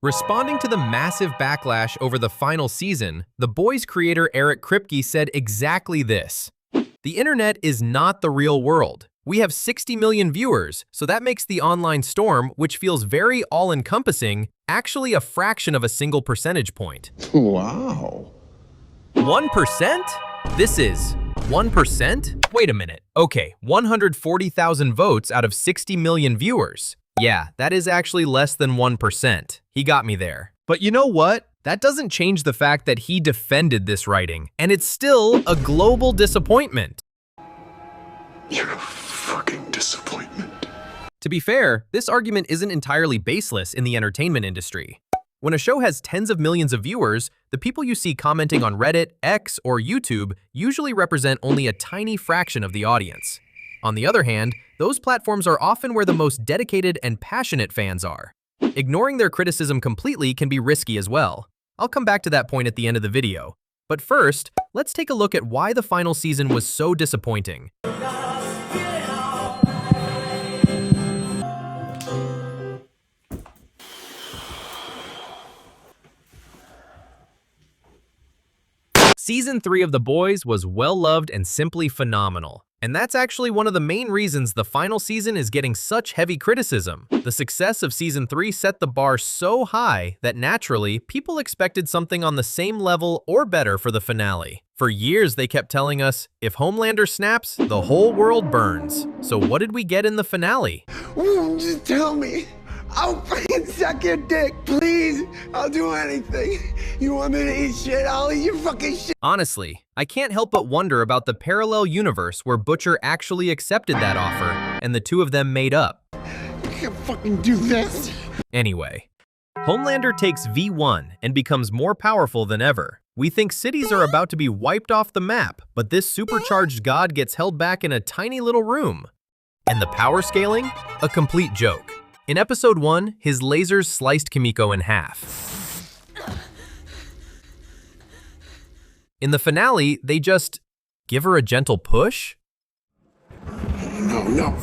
Responding to the massive backlash over the final season, The Boys creator Eric Kripke said exactly this. The internet is not the real world. We have 60 million viewers, so that makes the online storm, which feels very all-encompassing, actually a fraction of a single percentage point. Wow. 1%? This is 1%? Wait a minute. Okay, 140,000 votes out of 60 million viewers. Yeah, that is actually less than 1%. He got me there. But you know what? That doesn't change the fact that he defended this writing, and it's still a global disappointment. You're a fucking disappointment. To be fair, this argument isn't entirely baseless in the entertainment industry. When a show has tens of millions of viewers, the people you see commenting on Reddit, X, or YouTube usually represent only a tiny fraction of the audience. On the other hand, those platforms are often where the most dedicated and passionate fans are. Ignoring their criticism completely can be risky as well. I'll come back to that point at the end of the video. But first, let's take a look at why the final season was so disappointing. Season 3 of The Boys was well-loved and simply phenomenal. And that's actually one of the main reasons the final season is getting such heavy criticism. The success of Season 3 set the bar so high that naturally, people expected something on the same level or better for the finale. For years, they kept telling us, if Homelander snaps, the whole world burns. So what did we get in the finale? Ooh, just tell me. I'll fucking suck your dick, please. I'll do anything. You want me to eat shit? I'll eat your fucking shit. Honestly, I can't help but wonder about the parallel universe where Butcher actually accepted that offer and the two of them made up. I can't fucking do this. Anyway, Homelander takes V1 and becomes more powerful than ever. We think cities are about to be wiped off the map, but this supercharged god gets held back in a tiny little room. And the power scaling? A complete joke. In episode 1, his lasers sliced Kimiko in half. In the finale, they just give her a gentle push? No.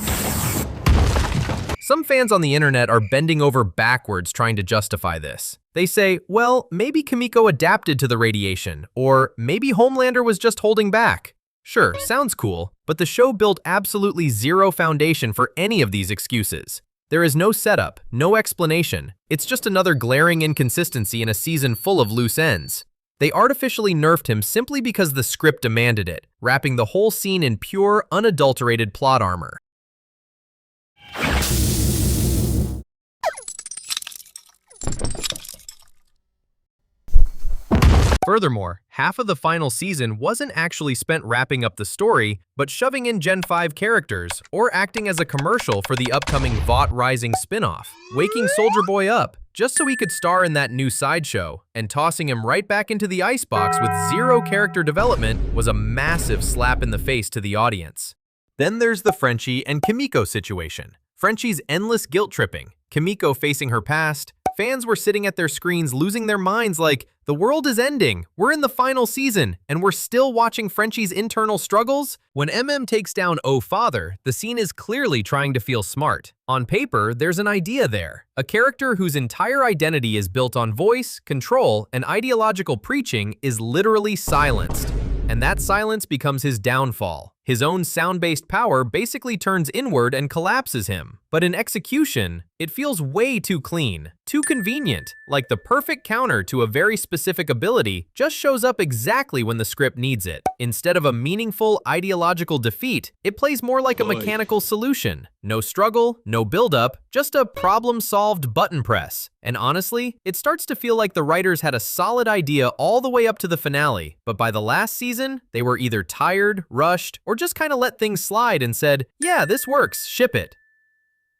Some fans on the internet are bending over backwards trying to justify this. They say, well, maybe Kimiko adapted to the radiation, or maybe Homelander was just holding back. Sure, sounds cool, but the show built absolutely zero foundation for any of these excuses. There is no setup, no explanation. It's just another glaring inconsistency in a season full of loose ends. They artificially nerfed him simply because the script demanded it, wrapping the whole scene in pure, unadulterated plot armor. Furthermore, half of the final season wasn't actually spent wrapping up the story, but shoving in Gen 5 characters or acting as a commercial for the upcoming Vought Rising spinoff, waking Soldier Boy up just so he could star in that new sideshow, and tossing him right back into the icebox with zero character development was a massive slap in the face to the audience. Then there's the Frenchie and Kimiko situation. Frenchie's endless guilt tripping, Kimiko facing her past. Fans were sitting at their screens losing their minds like, the world is ending, we're in the final season, and we're still watching Frenchie's internal struggles? When MM takes down Oh Father, the scene is clearly trying to feel smart. On paper, there's an idea there. A character whose entire identity is built on voice, control, and ideological preaching is literally silenced. And that silence becomes his downfall. His own sound-based power basically turns inward and collapses him. But in execution, it feels way too clean, too convenient, like the perfect counter to a very specific ability just shows up exactly when the script needs it. Instead of a meaningful ideological defeat, it plays more like a mechanical solution. No struggle, no build-up, just a problem-solved button press. And honestly, it starts to feel like the writers had a solid idea all the way up to the finale, but by the last season, they were either tired, rushed, or just kind of let things slide and said, yeah, this works, ship it.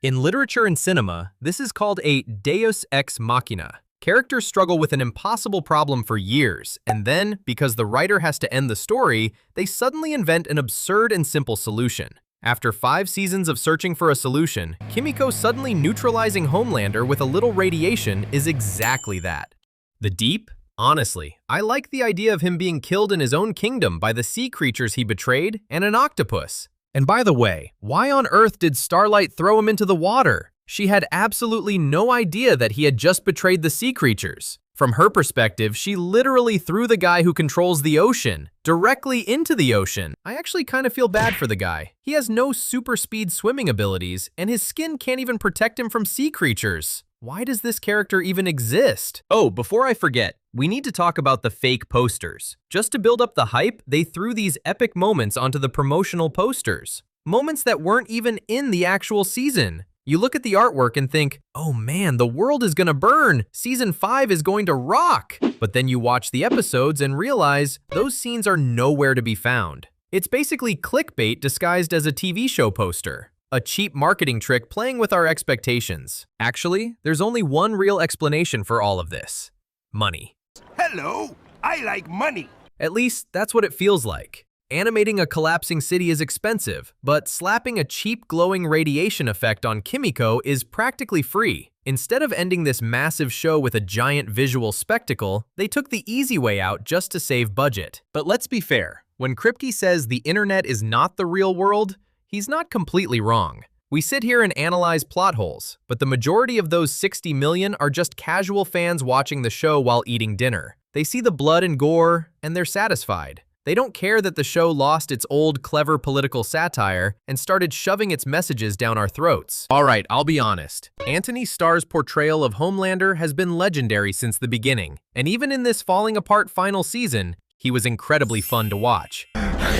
In literature and cinema, this is called a Deus ex machina. Characters struggle with an impossible problem for years, and then, because the writer has to end the story, they suddenly invent an absurd and simple solution. After 5 seasons of searching for a solution, Kimiko suddenly neutralizing Homelander with a little radiation is exactly that. The Deep? Honestly, I like the idea of him being killed in his own kingdom by the sea creatures he betrayed and an octopus. And by the way, why on earth did Starlight throw him into the water? She had absolutely no idea that he had just betrayed the sea creatures. From her perspective, she literally threw the guy who controls the ocean directly into the ocean. I actually kind of feel bad for the guy. He has no super speed swimming abilities, and his skin can't even protect him from sea creatures. Why does this character even exist? Oh, before I forget, we need to talk about the fake posters. Just to build up the hype, they threw these epic moments onto the promotional posters. Moments that weren't even in the actual season. You look at the artwork and think, oh man, the world is gonna burn. Season 5 is going to rock. But then you watch the episodes and realize those scenes are nowhere to be found. It's basically clickbait disguised as a TV show poster. A cheap marketing trick playing with our expectations. Actually, there's only one real explanation for all of this. Money. Hello, I like money. At least, that's what it feels like. Animating a collapsing city is expensive, but slapping a cheap glowing radiation effect on Kimiko is practically free. Instead of ending this massive show with a giant visual spectacle, they took the easy way out just to save budget. But let's be fair, when Kripke says the internet is not the real world, he's not completely wrong. We sit here and analyze plot holes, but the majority of those 60 million are just casual fans watching the show while eating dinner. They see the blood and gore, and they're satisfied. They don't care that the show lost its old, clever political satire and started shoving its messages down our throats. Alright, I'll be honest. Antony Starr's portrayal of Homelander has been legendary since the beginning, and even in this falling apart final season, he was incredibly fun to watch. I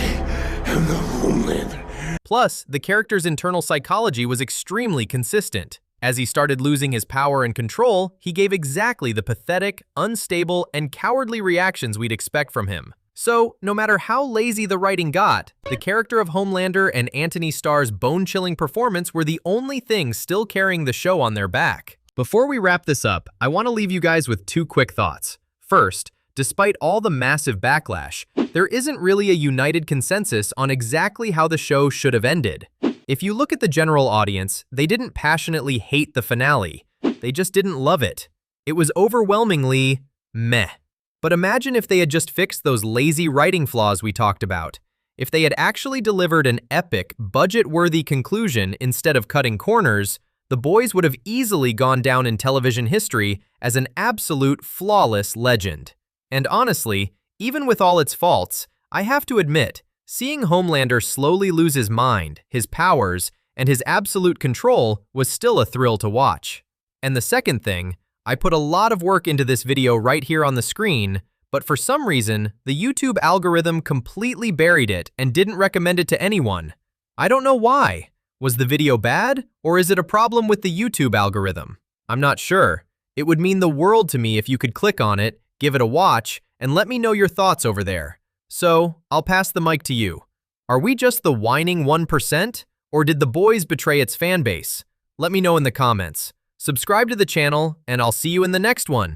am the Homelander. Plus, the character's internal psychology was extremely consistent. As he started losing his power and control, he gave exactly the pathetic, unstable, and cowardly reactions we'd expect from him. So, no matter how lazy the writing got, the character of Homelander and Antony Starr's bone-chilling performance were the only things still carrying the show on their back. Before we wrap this up, I want to leave you guys with two quick thoughts. First, despite all the massive backlash, there isn't really a united consensus on exactly how the show should have ended. If you look at the general audience, they didn't passionately hate the finale. They just didn't love it. It was overwhelmingly meh. But imagine if they had just fixed those lazy writing flaws we talked about. If they had actually delivered an epic, budget-worthy conclusion instead of cutting corners, the boys would have easily gone down in television history as an absolute flawless legend. And honestly, even with all its faults, I have to admit, seeing Homelander slowly lose his mind, his powers, and his absolute control was still a thrill to watch. And the second thing, I put a lot of work into this video right here on the screen, but for some reason, the YouTube algorithm completely buried it and didn't recommend it to anyone. I don't know why. Was the video bad, or is it a problem with the YouTube algorithm? I'm not sure. It would mean the world to me if you could click on it, give it a watch, and let me know your thoughts over there. So, I'll pass the mic to you. Are we just the whining 1%, or did the boys betray its fanbase? Let me know in the comments. Subscribe to the channel, and I'll see you in the next one.